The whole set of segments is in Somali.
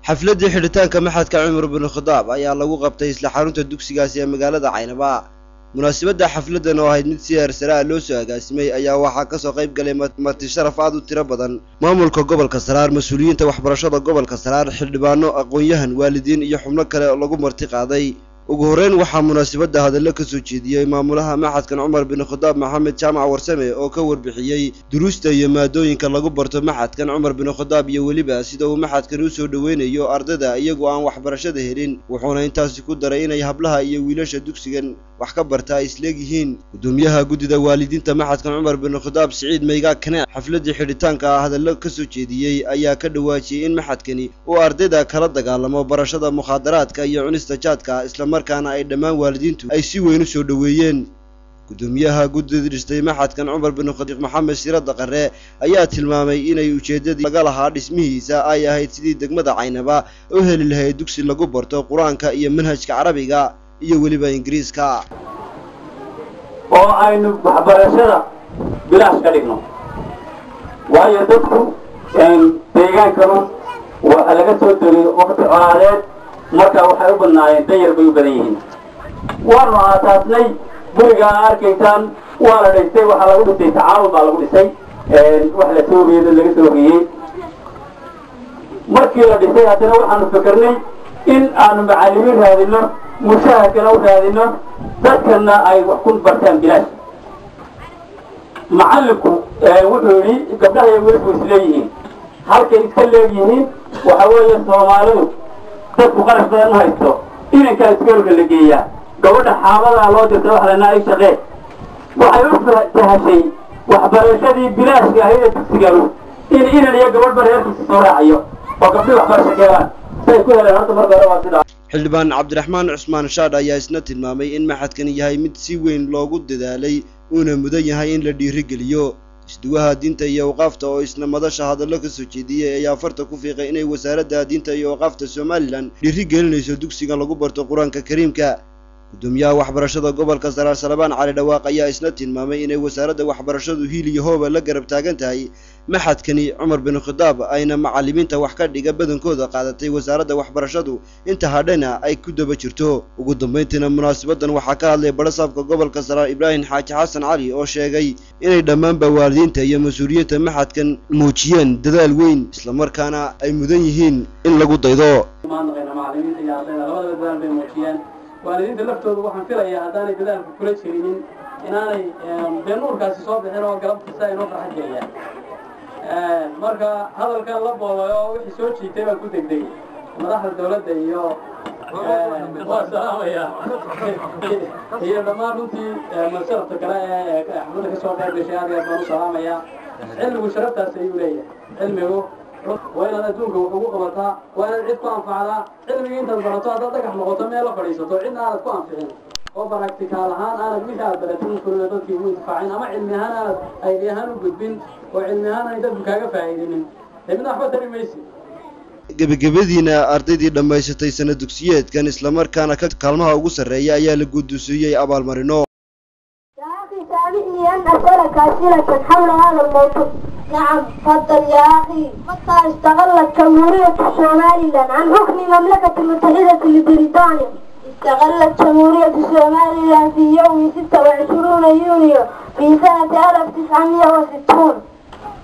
xafladii xidhitaanka maxadka Cumar bin Khadaab ayaa lagu qabtay isla xarunta dugsigaasi ee magaalada Caynaba. munaasabada xafladan oo ahayd mid si heersare loo soo agaasimay ayaa waxaa ka soo qayb galay marti sharaf aad u tiro badan maamulka gobolka Saraar, mas'uuliyiinta waxbarashada gobolka Saraar, xildhibaano, aqoon-yahan, waalidiin iyo xubno kale oo lagu marti qaaday. ugu horeyn waxaa munaasabada hadallo ka soo jeediyay maamulaha maxadkan Cumar bin Khadaab Maxamed Jaamac Warsame oo ka warbixiyay duruusta iyo maadooyinka lagu barto maxadkan Cumar bin Khadaab iyo waliba sida uu maxadkan u soo dhaweynayo ardayda iyagoo aan waxbarashada helin. wuxuuna intaasi ku daray inay hablaha iyo wiilasha dugsigan wax ka barta ay isleeyihiin. gudoomiyaha gudida waalidiinta maxadkan Cumar bin Khadaab Saciid Mayga Kana xafladii xidhitaanka hadallo ka soo jeediyay ayaa ka dhawaajiyay in maxadkani uu ardayda kala dagaalamo barashada mukhaadaraadka iyo cunista jaadka isla markaana ay dhammaan waalidiintu ay si weyn u soo dhaweeyeen. gudoomiyaha gudida dhistay maxadkan Cumar bin Khadaab Maxamed Sirada Qarre ayaa tilmaamay inay ujeedadii laga lahaa dhismihiisa ay ahayd sidii degmada Caynaba u heli lahayd dugsi lagu barto Quraanka iyo manhajka Carabiga iyo waliba Ingiriiska oo aynu waxbarashada bilaash ka dhigno. waayo dadku deegaankanu waxa laga soo degay waqti coladeed, marka waxay u badnaayeen dayar bay u badan yihiin. waanu aasaasnay guriga arkaysaan waa la dhistay, waxa lagu dhistay tacaawun baa lagu dhisay, wax la soo geeyo laga soo geeyey. markii la dhisay haddana waxaanu fikirnay in aanu macallimiin raadino, mushaharkana u raadino, dadkana ay wax ku bartaan bilaash. macallinku wuxuu yidhi gabdhaha iyo wiilku isleeyihiin, halkay iska leeyihiin waxa weeye Soomaalidu dadku qarash badan ma haysto, inankaa iskoolka la geeyaa, gabadha xaabada loo dirtay wax lana ay shaqee. waxay u sahashay waxbarashadii bilaashka ahayd ee dugsiganu in inan iyo gabadhba reerkiisa soo raacayo oo gabdhii waxbarasho keelaan say ku heleen. horta marka hore waa sidaa. xildhibaan Cabdiraxmaan Cusmaan Shaad ayaa isna tilmaamay in maxadkan yahay mid si weyn loogu dadaalay una mudan yahay in la dhiirigeliyo. isduwaha diinta iyo waqafta oo isna madasha hadallo ka soo jeediyay ayaa farta ku fiiqay inay wasaaradda diinta iyo waqafta Somaliland dhiirigelinayso dugsiga lagu barto Quraanka Kariimka. gudoomiyaha waxbarashada gobolka Saraar Salabaan Cali Dhawaaq ayaa isna tilmaamay inay wasaaradda waxbarashadu hiil iyo hooba la garab taagan tahay maxadkani Cumar bin Khadaab ayna macallimiinta wax ka dhiga badankooda qaadatay wasaaradda waxbarashadu inta hadhana ay ku daba jirto. ugu dambeyntiina munaasabadan waxaa ka hadlay barasaabka gobolka Saraar Ibrahim Xaaji Xasan Cali oo sheegay inay dhammaan waalidiinta iyo mas'uuliyiinta maxadkan muujiyeen dadaal weyn isla markaana ay mudan yihiin in lagu daydo. waalidiinta laftoodu waxaan filayaa haddaanay dadaalku kula jirinin inaanay nuurkaasi soo bixin oo galabtiisa ay noo farxad geliyaan. marka hadalkan la boobay oo wixii soo jiitay baan ku degdegay madaxda dawladda iyo waa salaamaya iyo dhammaan runtii masarafta kale ee xafladda kasoo qayb gashay aad iyo aad baan u salaamayaa. cilmigu sharaftaas ayuu leeyahay. cilmigu waa inaad adduunka wax ugu qabataa, waa inaad cid ku anfacdaa. cilmiga intaad barato haddaad dhagax noqoto meel la fadhiisato cidna aanad ku anficin oo baragtikaal ahaan aanad wixii aad baratin kulliga dadkii ugu intifaacin, ama cilmi ahaan aanad aydi ahaan u gudbin oo cilmi ahaan ay dadku kaaga faa'iidinin, midna waxba tari maysi. gabagabadiina ardaydii dhammaysatay sana dugsiyeedkan isla markaana ka kaalmaha ugu sarreeya ayaa la guddoonsiiyey abaalmarino. سامحني أن أسألك أسئلة حول هذا الموضوع. نعم تفضل يا أخي. متى استغلت جمهورية سوماليلاند عن حكم المملكة المتحدة لبريطانيا؟ استغلت جمهورية سوماليلاند في يوم 26 يونيو في سنة 1960.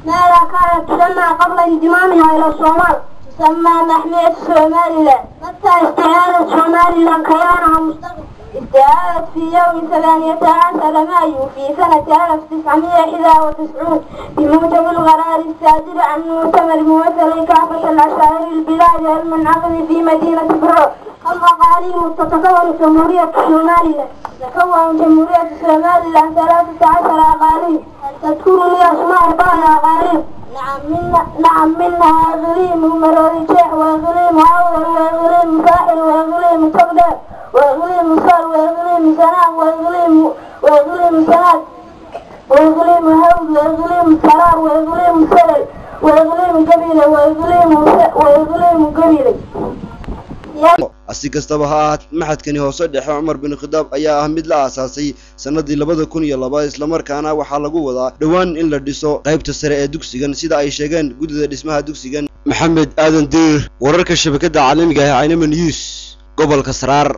ماذا كانت تسمى قبل انضمامها إلى الصومال؟ تسمى محمية سوماليلاند. متى استعادت سوماليلاند كيانها مستقل؟ استعادت في يوم 18 مايو في سنة 1991 بموجب القرار الصادر عن مؤتمر ممثل كافة العشائر البلاد المنعقد في مدينة برو. الأقاليم تتكون جمهورية سوماليلاند. تتكون جمهورية سوماليلاند 13 أقاليم تذكر لي أسماء 4 أقاليم. نعم منها إقليم مروريجيح وإقليم عوض وإقليم ساحل وإقليم تقدر وإقليم صار وإقليم سناء وإقليم سناد وإقليم هود وإقليم سرار وإقليم سلل وإقليم قبيلة وإقليم قبيلة. si kastaba ha ahaatee maxadkani hoose dhexe Cumar bin Khadaab ayaa ah mid la aasaasay sanadii 2002 isla markaana waxaa lagu wadaa dhawaan in la dhiso qaybta sare ee dugsigan sida ay sheegeen gudida dhismaha dugsigan. maxamed aadan diir wararka shabakada caalamiga ah ee Aynama News gobolka Saraar.